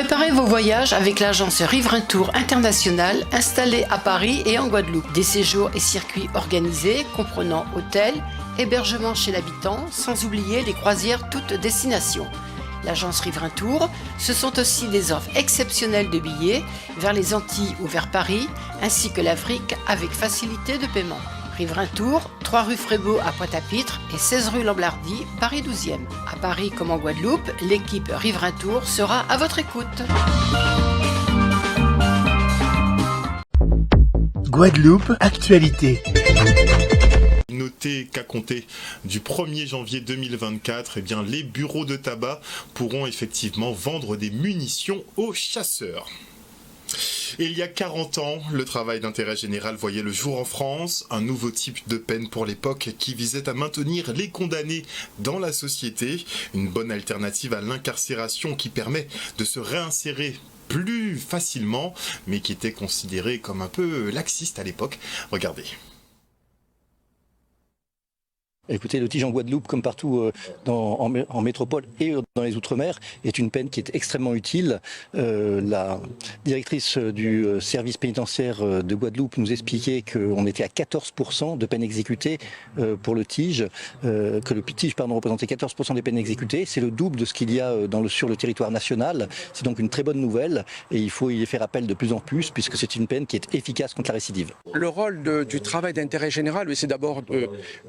Préparez vos voyages avec l'agence Riverains Tour International installée à Paris et en Guadeloupe. Des séjours et circuits organisés comprenant hôtels, hébergement chez l'habitant, sans oublier les croisières toutes destinations. L'agence Riverains Tour, ce sont aussi des offres exceptionnelles de billets vers les Antilles ou vers Paris, ainsi que l'Afrique avec facilité de paiement. Riverains Tour, 3 rue Frébeau à Pointe-à-Pitre et 16 rue Lamblardy, Paris 12e. À Paris comme en Guadeloupe, l'équipe Riverains Tour sera à votre écoute. Guadeloupe, actualité. Notez qu'à compter du 1er janvier 2024, eh bien, les bureaux de tabac pourront effectivement vendre des munitions aux chasseurs. Et il y a 40 ans, le travail d'intérêt général voyait le jour en France, un nouveau type de peine pour l'époque qui visait à maintenir les condamnés dans la société, une bonne alternative à l'incarcération qui permet de se réinsérer plus facilement, mais qui était considérée comme un peu laxiste à l'époque. Regardez. Écoutez, le tige en Guadeloupe, comme partout en métropole et dans les Outre-mer, est une peine qui est extrêmement utile. La directrice du service pénitentiaire de Guadeloupe nous expliquait qu'on était à 14% de peines exécutées pour le tige, que le tige représentait 14% des peines exécutées. C'est le double de ce qu'il y a sur le territoire national. C'est donc une très bonne nouvelle et il faut y faire appel de plus en plus puisque c'est une peine qui est efficace contre la récidive. Le rôle du travail d'intérêt général, c'est d'abord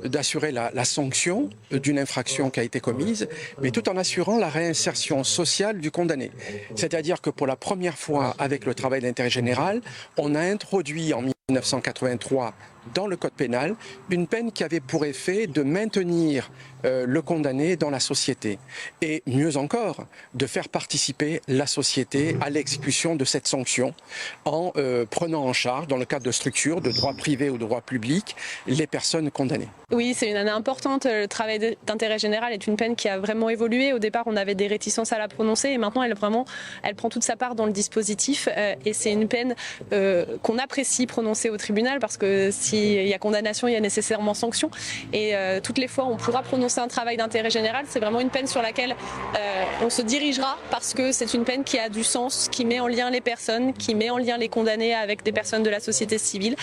d'assurer la sanction d'une infraction qui a été commise, mais tout en assurant la réinsertion sociale du condamné. C'est-à-dire que pour la première fois, avec le travail d'intérêt général, on a introduit en 1983 dans le code pénal une peine qui avait pour effet de maintenir le condamné dans la société et mieux encore de faire participer la société à l'exécution de cette sanction en prenant en charge dans le cadre de structures de droit privé ou de droit public les personnes condamnées. Oui, c'est une année importante. Le travail d'intérêt général est une peine qui a vraiment évolué. Au départ, on avait des réticences à la prononcer et maintenant elle prend toute sa part dans le dispositif et c'est une peine qu'on apprécie prononcer au tribunal parce que s'il y a condamnation, il y a nécessairement sanction. Et toutes les fois, on pourra prononcer un travail d'intérêt général. C'est vraiment une peine sur laquelle on se dirigera parce que c'est une peine qui a du sens, qui met en lien les personnes, qui met en lien les condamnés avec des personnes de la société civile,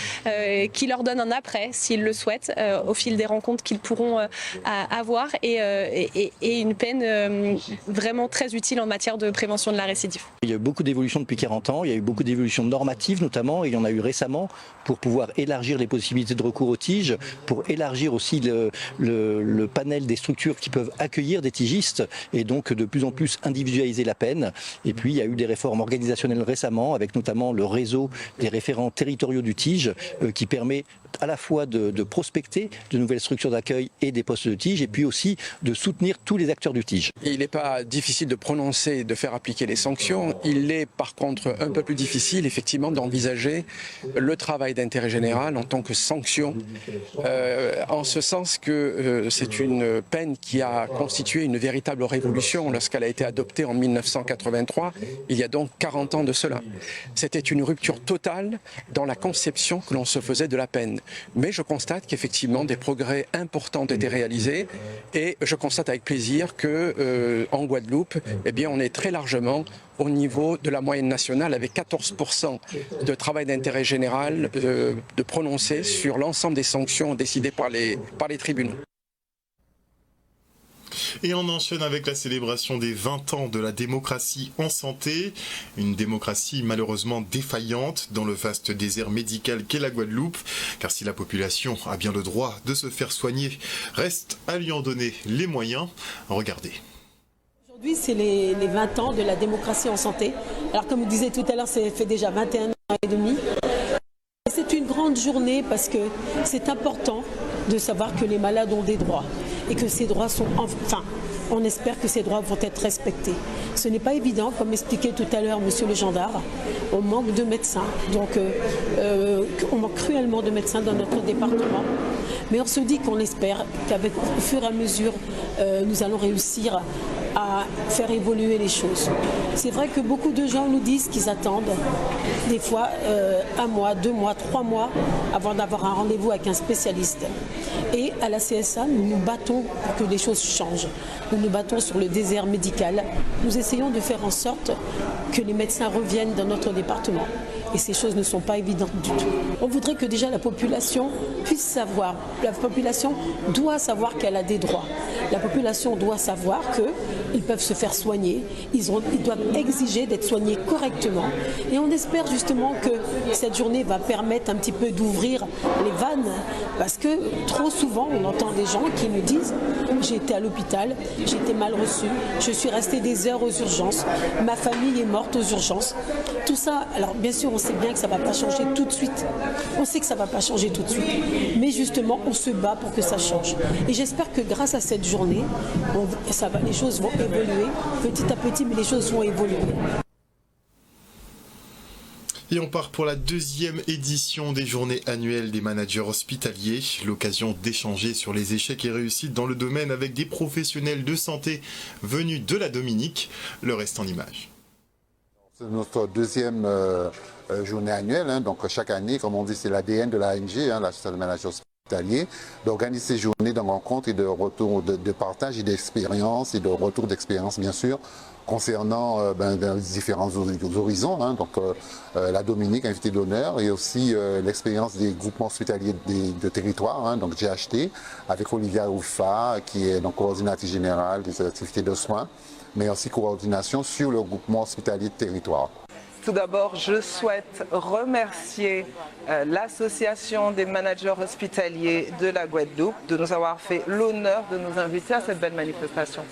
qui leur donne un après, s'ils le souhaitent, au fil des rencontres qu'ils pourront avoir et une peine vraiment très utile en matière de prévention de la récidive. Il y a eu beaucoup d'évolutions depuis 40 ans, il y a eu beaucoup d'évolutions normatives notamment, et il y en a eu récemment pour pouvoir élargir les possibilités de recours au tige, pour élargir aussi le panel des structures qui peuvent accueillir des tigistes et donc de plus en plus individualiser la peine. Et puis il y a eu des réformes organisationnelles récemment avec notamment le réseau des référents territoriaux du tige qui permet à la fois de prospecter de nouvelles structures d'accueil et des postes de tige et puis aussi de soutenir tous les acteurs du tige. Il n'est pas difficile de prononcer et de faire appliquer les sanctions. Il est par contre un peu plus difficile effectivement d'envisager le travail d'intérêt général en tant que sanction, en ce sens que c'est une peine qui a constitué une véritable révolution lorsqu'elle a été adoptée en 1983, il y a donc 40 ans de cela. C'était une rupture totale dans la conception que l'on se faisait de la peine. Mais je constate qu'effectivement des progrès importants ont été réalisés et je constate avec plaisir que en Guadeloupe, eh bien, on est très largement au niveau de la moyenne nationale avec 14% de travail d'intérêt général de prononcé sur l'ensemble des sanctions décidées par les tribunaux. Et on enchaîne avec la célébration des 20 ans de la démocratie en santé, une démocratie malheureusement défaillante dans le vaste désert médical qu'est la Guadeloupe, car si la population a bien le droit de se faire soigner, reste à lui en donner les moyens. Regardez. Aujourd'hui, c'est les 20 ans de la démocratie en santé. Alors comme vous disiez tout à l'heure, ça fait déjà 21 ans et demi. C'est une grande journée parce que c'est important de savoir que les malades ont des droits et que ces droits sont, enfin, on espère que ces droits vont être respectés. Ce n'est pas évident, comme expliquait tout à l'heure monsieur le gendarme, on manque de médecins, donc on manque cruellement de médecins dans notre département. Mais on se dit qu'on espère qu'avec au fur et à mesure, nous allons réussir à faire évoluer les choses. C'est vrai que beaucoup de gens nous disent qu'ils attendent des fois 1 mois, 2 mois, 3 mois avant d'avoir un rendez-vous avec un spécialiste. Et à la CSA, nous nous battons pour que les choses changent. Nous nous battons sur le désert médical. Nous essayons de faire en sorte que les médecins reviennent dans notre département. Et ces choses ne sont pas évidentes du tout. On voudrait que déjà la population puisse savoir. La population doit savoir qu'elle a des droits. La population doit savoir qu'ils peuvent se faire soigner. Ils doivent exiger d'être soignés correctement. Et on espère justement que cette journée va permettre un petit peu d'ouvrir les vannes. Parce que trop souvent, on entend des gens qui nous disent « j'ai été à l'hôpital, j'ai été mal reçu, je suis resté des heures aux urgences, ma famille est morte aux urgences ». Tout ça, alors bien sûr, on sait bien que ça ne va pas changer tout de suite. On sait que ça ne va pas changer tout de suite. Mais justement, on se bat pour que ça change. Et j'espère que grâce à cette journée, les choses vont évoluer petit à petit, mais les choses vont évoluer. Et on part pour la deuxième édition des journées annuelles des managers hospitaliers. L'occasion d'échanger sur les échecs et réussites dans le domaine avec des professionnels de santé venus de la Dominique. Le reste en images. C'est notre deuxième journée annuelle, donc chaque année, comme on dit, c'est l'ADN de l'ANG, l'Association des managers hospitaliers, d'organiser ces journées de rencontres et de retour de partage et d'expérience et de retour d'expérience, bien sûr, concernant les différents horizons, donc la Dominique, invité d'honneur, et aussi l'expérience des groupements hospitaliers de territoire, donc GHT, avec Olivia Oufa, qui est donc coordinatrice générale des activités de soins, mais aussi coordination sur le groupement hospitalier de territoire. Tout d'abord, je souhaite remercier l'Association des managers hospitaliers de la Guadeloupe de nous avoir fait l'honneur de nous inviter à cette belle manifestation.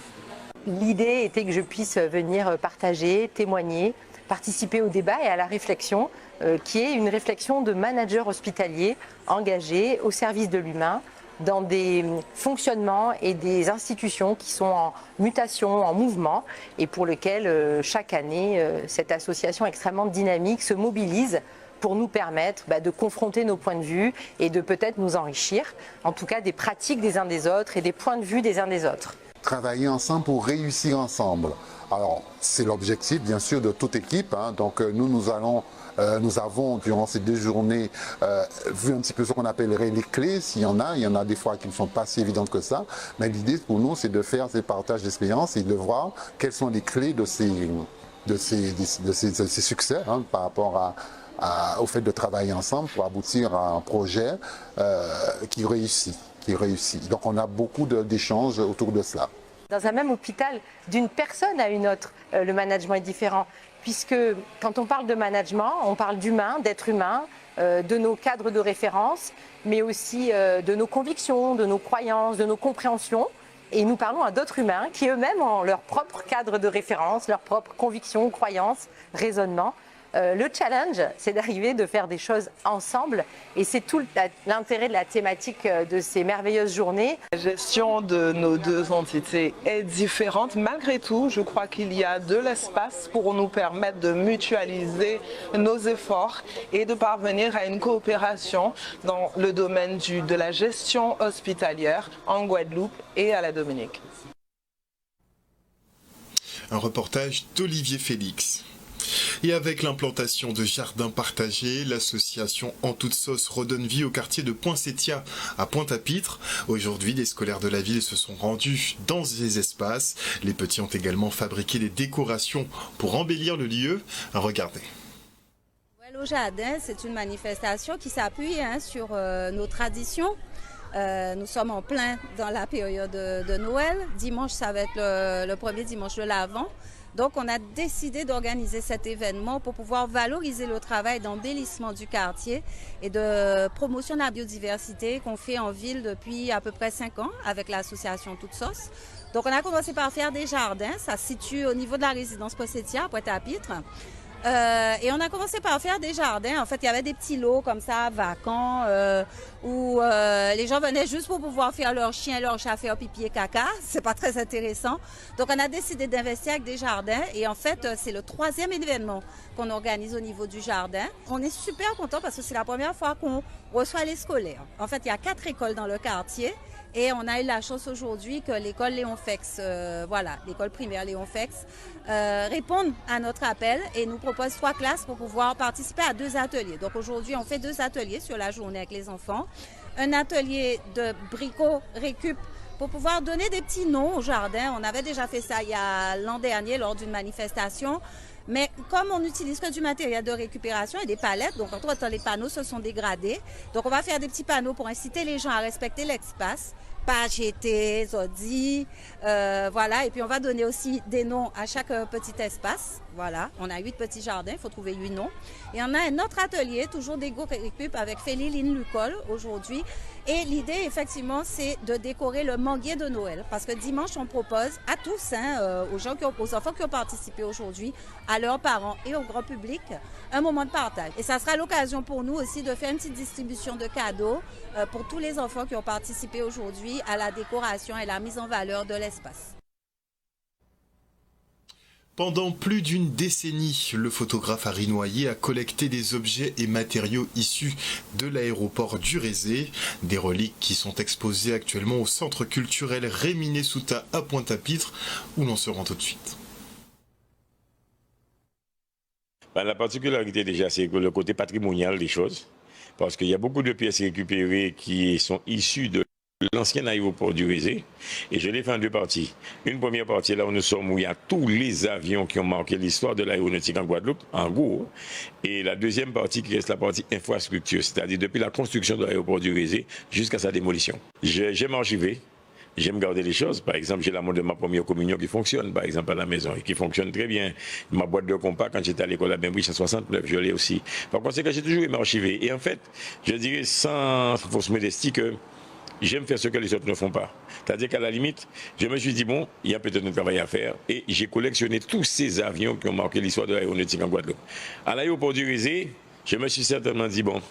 L'idée était que je puisse venir partager, témoigner, participer au débat et à la réflexion, qui est une réflexion de managers hospitaliers engagés au service de l'humain, dans des fonctionnements et des institutions qui sont en mutation, en mouvement, et pour lesquels chaque année, cette association extrêmement dynamique se mobilise pour nous permettre de confronter nos points de vue et de peut-être nous enrichir, en tout cas des pratiques des uns des autres et des points de vue des uns des autres. Travailler ensemble pour réussir ensemble. Alors, c'est l'objectif, bien sûr, de toute équipe. Donc, nous avons, durant ces deux journées, vu un petit peu ce qu'on appellerait les clés, s'il y en a. Il y en a des fois qui ne sont pas si évidentes que ça. Mais l'idée pour nous, c'est de faire ces partages d'expérience et de voir quelles sont les clés de ces succès par rapport au fait de travailler ensemble pour aboutir à un projet qui réussit. Donc, on a beaucoup d'échanges autour de cela. Dans un même hôpital, d'une personne à une autre, le management est différent. Puisque quand on parle de management, on parle d'humain, d'être humain, de nos cadres de référence, mais aussi de nos convictions, de nos croyances, de nos compréhensions. Et nous parlons à d'autres humains qui eux-mêmes ont leur propre cadre de référence, leurs propres convictions, croyances, raisonnements. Le challenge, c'est d'arriver de faire des choses ensemble et c'est tout l'intérêt de la thématique de ces merveilleuses journées. La gestion de nos deux entités est différente. Malgré tout, je crois qu'il y a de l'espace pour nous permettre de mutualiser nos efforts et de parvenir à une coopération dans le domaine de la gestion hospitalière en Guadeloupe et à la Dominique. Un reportage d'Olivier Félix. Et avec l'implantation de jardins partagés, l'association En Toute Sauce redonne vie au quartier de Poinsettia à Pointe-à-Pitre. Aujourd'hui, les scolaires de la ville se sont rendus dans ces espaces. Les petits ont également fabriqué des décorations pour embellir le lieu. Regardez. Au jardin, c'est une manifestation qui s'appuie sur nos traditions. Nous sommes en plein dans la période de Noël. Dimanche, ça va être le premier dimanche de l'Avent. Donc, on a décidé d'organiser cet événement pour pouvoir valoriser le travail d'embellissement du quartier et de promotion de la biodiversité qu'on fait en ville depuis à peu près 5 ans avec l'association Toute Sauce. Donc, on a commencé par faire des jardins. Ça se situe au niveau de la résidence Poissettia à Pointe-à-Pitre. Et on a commencé par faire des jardins. En fait, il y avait des petits lots comme ça, vacants, où les gens venaient juste pour pouvoir faire leur chien, leur chat, faire pipi et caca. C'est pas très intéressant. Donc, on a décidé d'investir avec des jardins. Et en fait, c'est le 3e événement qu'on organise au niveau du jardin. On est super contents parce que c'est la première fois qu'on reçoit les scolaires. En fait, il y a 4 écoles dans le quartier. Et on a eu la chance aujourd'hui que l'école Léon Fex, l'école primaire Léon Fex, réponde à notre appel et nous propose 3 classes pour pouvoir participer à 2 ateliers. Donc aujourd'hui, on fait 2 ateliers sur la journée avec les enfants. un atelier de bricot récup pour pouvoir donner des petits noms au jardin. On avait déjà fait ça l'an dernier lors d'une manifestation. Mais comme on n'utilise que du matériel de récupération et des palettes, donc entre-temps les panneaux se sont dégradés. Donc on va faire des petits panneaux pour inciter les gens à respecter l'espace. Pas jeter, zodi, voilà. Et puis on va donner aussi des noms à chaque petit espace. Voilà, on a 8 petits jardins, il faut trouver 8 noms. Et on a un autre atelier, toujours d'éco-récup avec Féliline Lucol aujourd'hui. Et l'idée, effectivement, c'est de décorer le manguier de Noël. Parce que dimanche, on propose à tous, aux enfants qui ont participé aujourd'hui, à leurs parents et au grand public, un moment de partage. Et ça sera l'occasion pour nous aussi de faire une petite distribution de cadeaux pour tous les enfants qui ont participé aujourd'hui à la décoration et la mise en valeur de l'espace. Pendant plus d'une décennie, le photographe Harry Noyer a collecté des objets et matériaux issus de l'aéroport du Rézé, des reliques qui sont exposées actuellement au centre culturel Réminé Souta à Pointe-à-Pitre, où l'on se rend tout de suite. La particularité déjà, c'est le côté patrimonial des choses, parce qu'il y a beaucoup de pièces récupérées qui sont issues de l'ancien aéroport du Rézé, et je l'ai fait en 2 parties. Une première partie, là où nous sommes, où il y a tous les avions qui ont marqué l'histoire de l'aéronautique en Guadeloupe, en gros, et la deuxième partie qui reste la partie infrastructure, c'est-à-dire depuis la construction de l'aéroport du Rézé jusqu'à sa démolition. J'aime archiver. J'aime garder les choses. Par exemple, j'ai la montre de ma première communion qui fonctionne, par exemple, à la maison, et qui fonctionne très bien. Ma boîte de compas, quand j'étais à l'école à Bainbridge en 69, je l'ai aussi. Par conséquent, j'ai toujours aimé archiver. Et en fait, je dirais sans fausse modestie que j'aime faire ce que les autres ne font pas. C'est-à-dire qu'à la limite, je me suis dit, bon, il y a peut-être un travail à faire. Et j'ai collectionné tous ces avions qui ont marqué l'histoire de l'aéronautique en Guadeloupe. À l'aéroport du Rézé, je me suis certainement dit, bon,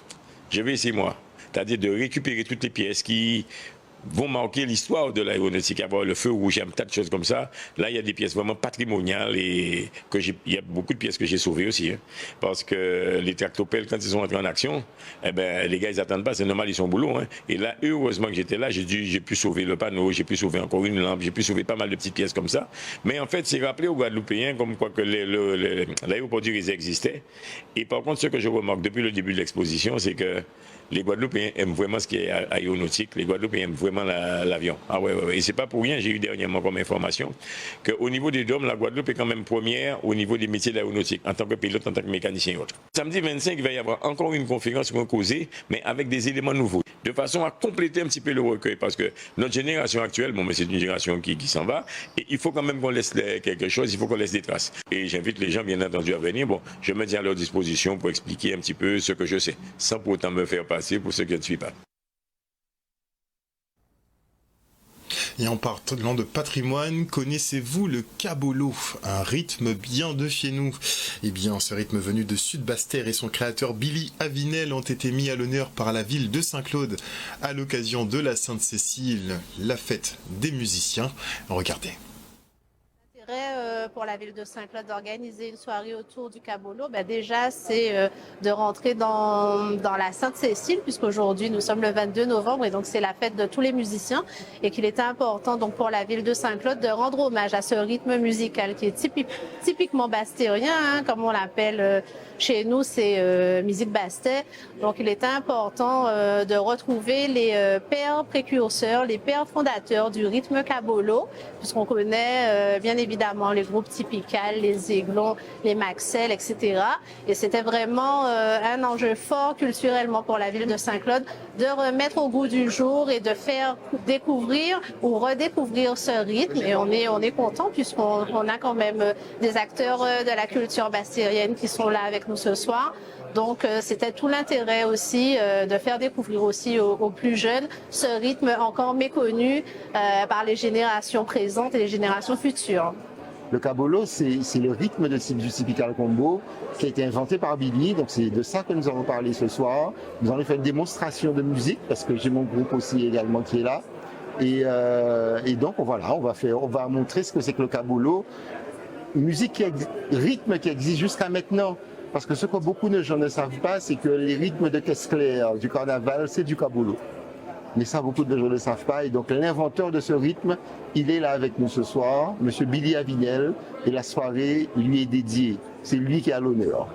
je vais essayer moi. C'est-à-dire de récupérer toutes les pièces qui vont marquer l'histoire de l'aéronautique, avoir le feu rouge, un tas de choses comme ça. Là, il y a des pièces vraiment patrimoniales et il y a beaucoup de pièces que j'ai sauvées aussi. Hein, parce que les tractopelles, quand ils sont entrés en action, eh ben, les gars, ils n'attendent pas, c'est normal, ils sont au boulot. Hein. Et là, heureusement que j'étais là, j'ai pu sauver le panneau, j'ai pu sauver encore une lampe, j'ai pu sauver pas mal de petites pièces comme ça. Mais en fait, c'est rappelé aux Guadeloupéens comme quoi que l'aéroport du Rézé existait. Et par contre, ce que je remarque depuis le début de l'exposition, c'est que les Guadeloupéens aiment vraiment ce qui est aéronautique, les Guadeloupéens aiment vraiment l'avion. Ah ouais. Et c'est pas pour rien, j'ai eu dernièrement comme information qu'au niveau des DOM, la Guadeloupe est quand même première au niveau des métiers d'aéronautique, en tant que pilote, en tant que mécanicien et autres. Samedi 25, il va y avoir encore une conférence pour causer, mais avec des éléments nouveaux, de façon à compléter un petit peu le recueil, parce que notre génération actuelle, bon, mais c'est une génération qui s'en va, et il faut quand même qu'on laisse quelque chose, il faut qu'on laisse des traces. Et j'invite les gens, bien entendu, à venir. Bon, je me tiens à leur disposition pour expliquer un petit peu ce que je sais, sans pour autant me faire passer pour ce que je ne suis pas. Et en parlant de patrimoine, connaissez-vous le cabolo, un rythme bien de chez nous? Eh bien, ce rythme venu de Sud-Basse-Terre et son créateur Billy Avinel ont été mis à l'honneur par la ville de Saint-Claude à l'occasion de la Sainte-Cécile, la fête des musiciens. Regardez. Pour la ville de Saint-Claude d'organiser une soirée autour du cabolo, déjà c'est de rentrer dans la Sainte-Cécile, puisqu'aujourd'hui nous sommes le 22 novembre et donc c'est la fête de tous les musiciens, et qu'il était important donc pour la ville de Saint-Claude de rendre hommage à ce rythme musical qui est typiquement bastérien, comme on l'appelle chez nous, c'est musique bastet. Donc il était important de retrouver les pères précurseurs, les pères fondateurs du rythme cabolo, puisqu'on connaît bien évidemment les groupes typicales, les Aiglons, les Maxel, etc. Et c'était vraiment un enjeu fort culturellement pour la ville de Saint-Claude de remettre au goût du jour et de faire découvrir ou redécouvrir ce rythme. Et on est content puisqu'on a quand même des acteurs de la culture bastérienne qui sont là avec nous ce soir. Donc c'était tout l'intérêt aussi de faire découvrir aussi aux plus jeunes ce rythme encore méconnu par les générations présentes et les générations futures. Le cabolo, c'est le rythme du typical combo qui a été inventé par Billy. Donc c'est de ça que nous allons parler ce soir. Nous allons faire une démonstration de musique parce que j'ai mon groupe aussi également qui est là. Et donc voilà, on va montrer ce que c'est que le cabolo. Rythme qui existe jusqu'à maintenant. Parce que ce que beaucoup de gens ne savent pas, c'est que les rythmes de caisse claire du carnaval, c'est du cabolo. Mais ça, beaucoup de gens ne le savent pas. Et donc, l'inventeur de ce rythme, il est là avec nous ce soir, M. Billy Avinel, et la soirée lui est dédiée. C'est lui qui a l'honneur.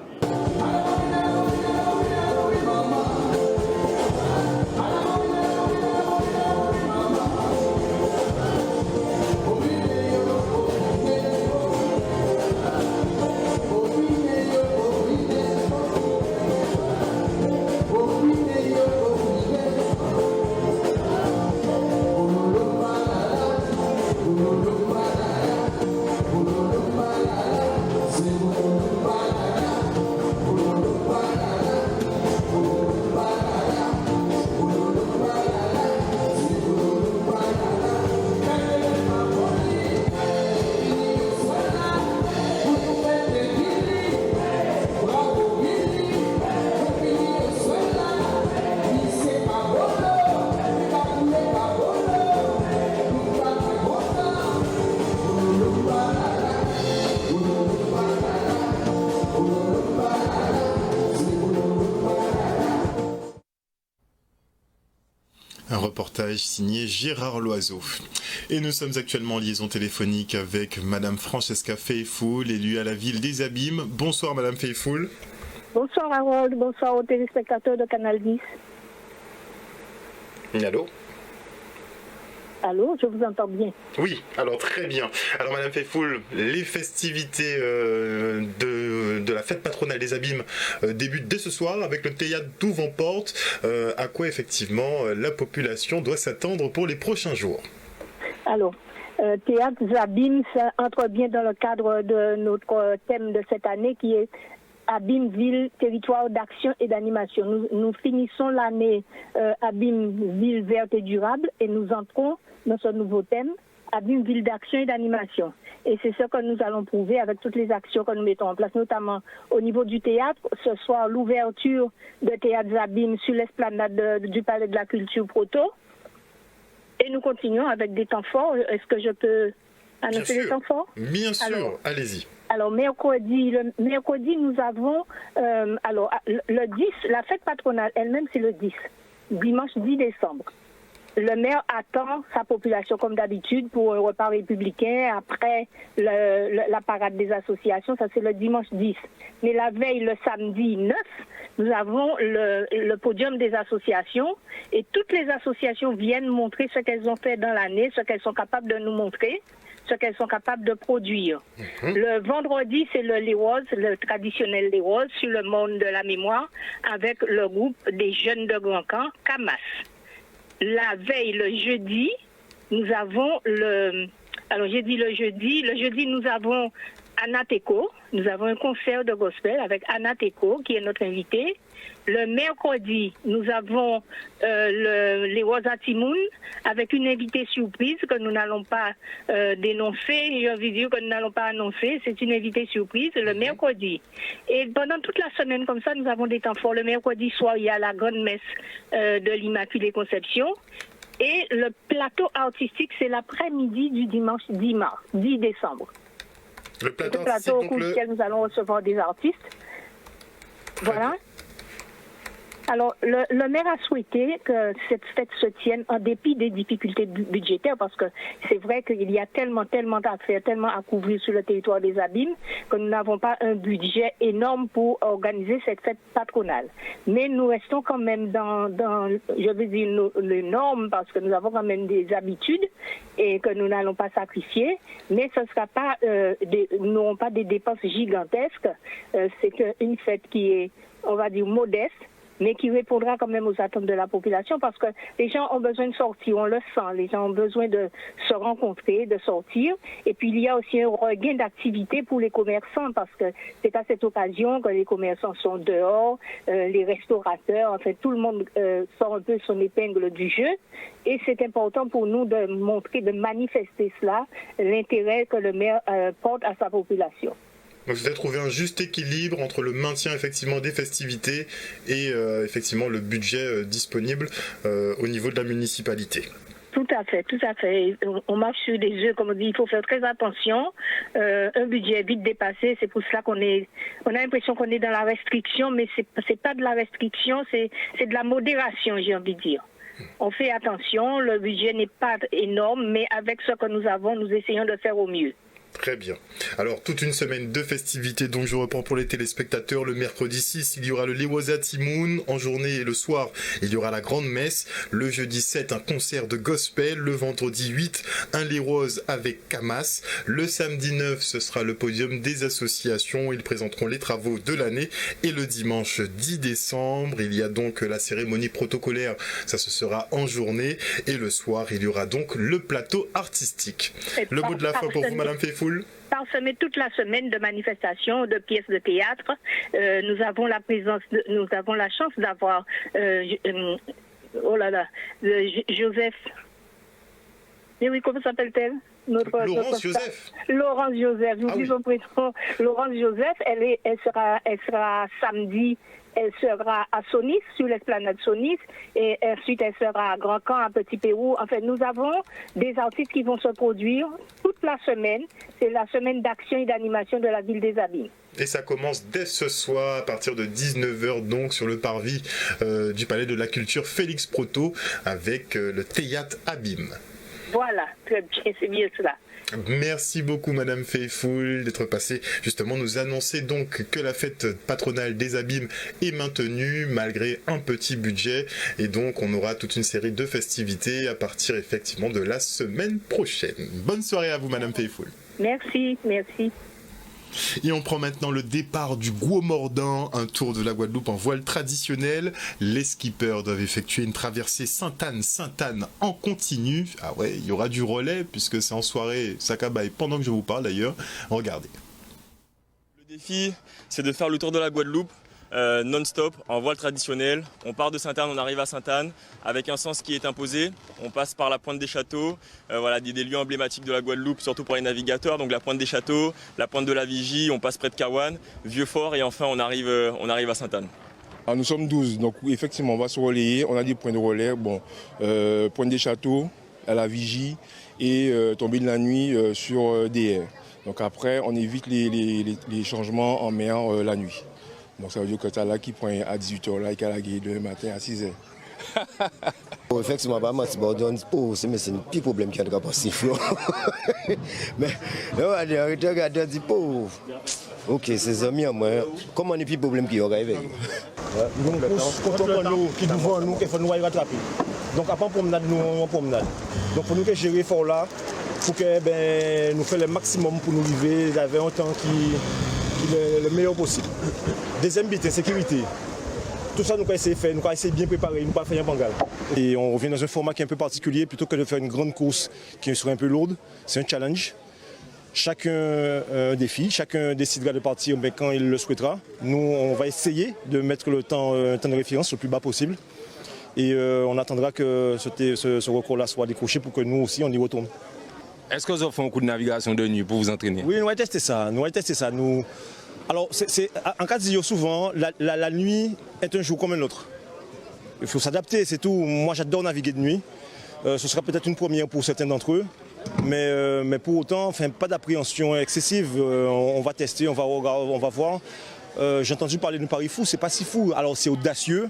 reportage signé Gérard Loiseau. Et nous sommes actuellement en liaison téléphonique avec Madame Francesca Faithfull, élue à la ville des Abîmes. Bonsoir Madame Faithfull. Bonsoir Harold, bonsoir aux téléspectateurs de Canal 10. Allô? Allô, je vous entends bien. Oui, alors très bien. Alors Madame Faithfull, les festivités de la fête patronale des Abîmes débutent dès ce soir avec le théâtre d'Ouvre-en-Porte. À quoi effectivement la population doit s'attendre pour les prochains jours? Alors, théâtre Abîmes, ça entre bien dans le cadre de notre thème de cette année qui est Abîmes Ville, territoire d'action et d'animation. Nous finissons l'année Abîmes Ville verte et durable et nous entrons dans ce nouveau thème, Abîmes Ville d'action et d'animation. Et c'est ce que nous allons prouver avec toutes les actions que nous mettons en place, notamment au niveau du théâtre. Ce soir, l'ouverture de Théâtre Abîmes sur l'esplanade du Palais de la Culture Proto. Et nous continuons avec des temps forts. Est-ce que je peux annoncer les temps forts? Bien sûr, allez-y. Alors, mercredi, nous avons, le 10, la fête patronale elle-même, c'est le 10, dimanche 10 décembre. Le maire attend sa population comme d'habitude pour un repas républicain après la parade des associations, ça c'est le dimanche 10. Mais la veille, le samedi 9, nous avons le podium des associations et toutes les associations viennent montrer ce qu'elles ont fait dans l'année, ce qu'elles sont capables de nous montrer, ce qu'elles sont capables de produire. Le vendredi, c'est le Léroz, le traditionnel Léroz, sur le monde de la mémoire, avec le groupe des jeunes de Grand Camp, Camas. La veille, le jeudi, nous avons le jeudi, nous avons Anateco. Nous avons un concert de gospel avec Anateco, qui est notre invité. Le mercredi, nous avons les Rosatimoun avec une invitée surprise que nous n'allons pas dénoncer. J'ai envie de dire que nous n'allons pas annoncer. C'est une invitée surprise le mercredi. Et pendant toute la semaine comme ça, nous avons des temps forts. Le mercredi soir, il y a la grande messe de l'Immaculée Conception. Et le plateau artistique, c'est l'après-midi du dimanche 10 décembre. Le plateau au cours duquel nous allons recevoir des artistes. Voilà. Alors, le maire a souhaité que cette fête se tienne en dépit des difficultés budgétaires parce que c'est vrai qu'il y a tellement à faire, tellement à couvrir sur le territoire des Abîmes que nous n'avons pas un budget énorme pour organiser cette fête patronale. Mais nous restons quand même dans je veux dire, les normes parce que nous avons quand même des habitudes et que nous n'allons pas sacrifier. Mais ce ne sera pas, nous n'aurons pas des dépenses gigantesques. C'est une fête qui est, on va dire, modeste, mais qui répondra quand même aux attentes de la population parce que les gens ont besoin de sortir, on le sent, les gens ont besoin de se rencontrer, de sortir. Et puis il y a aussi un regain d'activité pour les commerçants parce que c'est à cette occasion que les commerçants sont dehors, les restaurateurs, en fait tout le monde sort un peu son épingle du jeu. Et c'est important pour nous de montrer, de manifester cela, l'intérêt que le maire porte à sa population. Donc vous avez trouvé un juste équilibre entre le maintien effectivement des festivités et effectivement le budget disponible au niveau de la municipalité. Tout à fait. On marche sur des œufs, comme on dit, il faut faire très attention. Un budget vite dépassé, c'est pour cela qu'on a l'impression qu'on est dans la restriction, mais c'est pas de la restriction, c'est de la modération, j'ai envie de dire. On fait attention, le budget n'est pas énorme, mais avec ce que nous avons, nous essayons de faire au mieux. Très bien. Alors, toute une semaine de festivités, donc je reprends pour les téléspectateurs. Le mercredi 6, il y aura le Lewazatimoun. En journée et le soir, il y aura la grande messe. Le jeudi 7, un concert de gospel. Le vendredi 8, un Léroz avec Camas. Le samedi 9, ce sera le podium des associations. Ils présenteront les travaux de l'année. Et le dimanche 10 décembre, il y a donc la cérémonie protocolaire. Ça, ce sera en journée. Et le soir, il y aura donc le plateau artistique. Le mot de la fin pour vous, Madame Faithfull. Parsemé toute la semaine de manifestations, de pièces de théâtre. Nous avons la chance d'avoir Joseph. Mais oui, comment s'appelle-t-elle? Laurence Joseph. Laurence Joseph. Nous disons prénom. Laurence Joseph. Elle sera samedi. Elle sera à Sonis, sur l'esplanade Sonis, et ensuite elle sera à Grand Camp, à Petit Pérou. En fait, nous avons des artistes qui vont se produire toute toute la semaine. C'est la semaine d'action et d'animation de la ville des Abîmes. Et ça commence dès ce soir à partir de 19h donc sur le parvis du Palais de la Culture Félix Proto avec le théâtre Abîme. Voilà, très bien, c'est bien cela. Merci beaucoup Madame Faithfull d'être passée justement nous annoncer donc que la fête patronale des Abîmes est maintenue malgré un petit budget et donc on aura toute une série de festivités à partir effectivement de la semaine prochaine. Bonne soirée à vous Madame Faithfull. Merci, merci. Et on prend maintenant le départ du Gros-Mordan, un tour de la Guadeloupe en voile traditionnel. Les skippers doivent effectuer une traversée Sainte-Anne en continu. Ah ouais, il y aura du relais puisque c'est en soirée Sakabaye pendant que je vous parle d'ailleurs. Regardez. Le défi, c'est de faire le tour de la Guadeloupe non-stop en voile traditionnel. On part de Sainte-Anne, on arrive à Sainte-Anne avec un sens qui est imposé. On passe par la pointe des châteaux, voilà, des lieux emblématiques de la Guadeloupe, surtout pour les navigateurs. Donc la pointe des châteaux, la pointe de la Vigie, on passe près de Kawan, Vieux-Fort et enfin on arrive à Sainte-Anne. Alors nous sommes 12, donc effectivement on va se relayer. On a des points de relais, pointe des châteaux, à la Vigie et tomber de la nuit sur DR. Donc après on évite les changements en mer la nuit. Donc ça veut dire que tu as là qui prend à 18h là et qui a la gueule le matin à 6h. Effectivement, c'est un petit problème qui a de passer. Mais regarde, dit pauvre. Ok, c'est amis à moi. Comment on est plus problème qui aura avec nous qui devant nous, qu'il faut nous rattraper. Donc après promenade, nous en promenade. Donc pour nous que gérer fort là, pour que nous fassions le maximum pour nous livrer avec un temps qui est le meilleur possible. Deuxième but, sécurité. Tout ça, nous allons essayer de faire, nous allons essayer de bien préparer, nous ne pas faire un bangal. Et on revient dans un format qui est un peu particulier, plutôt que de faire une grande course qui serait un peu lourde. C'est un challenge. Chacun un défi, chacun décidera de partir quand il le souhaitera. Nous, on va essayer de mettre le temps de référence le plus bas possible. Et on attendra que ce record-là soit décroché pour que nous aussi, on y retourne. Est-ce que vous avez fait un coup de navigation de nuit pour vous entraîner? Oui, nous allons tester ça. Alors, en cas de dire souvent, la nuit est un jour comme un autre. Il faut s'adapter, c'est tout. Moi, j'adore naviguer de nuit. Ce sera peut-être une première pour certains d'entre eux. Mais pour autant, pas d'appréhension excessive. On va tester, on va voir. J'ai entendu parler de Paris fou, c'est pas si fou. Alors, c'est audacieux,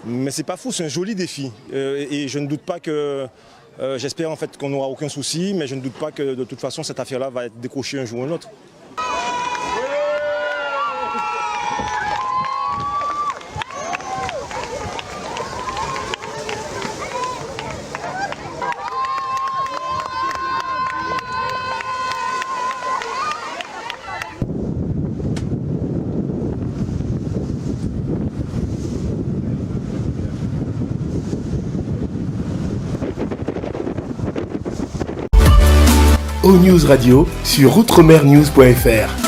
mais c'est pas fou, c'est un joli défi. Et je ne doute pas que... j'espère en fait qu'on n'aura aucun souci, mais je ne doute pas que de toute façon cette affaire-là va être décrochée un jour ou un autre. News Radio sur outremernews.fr.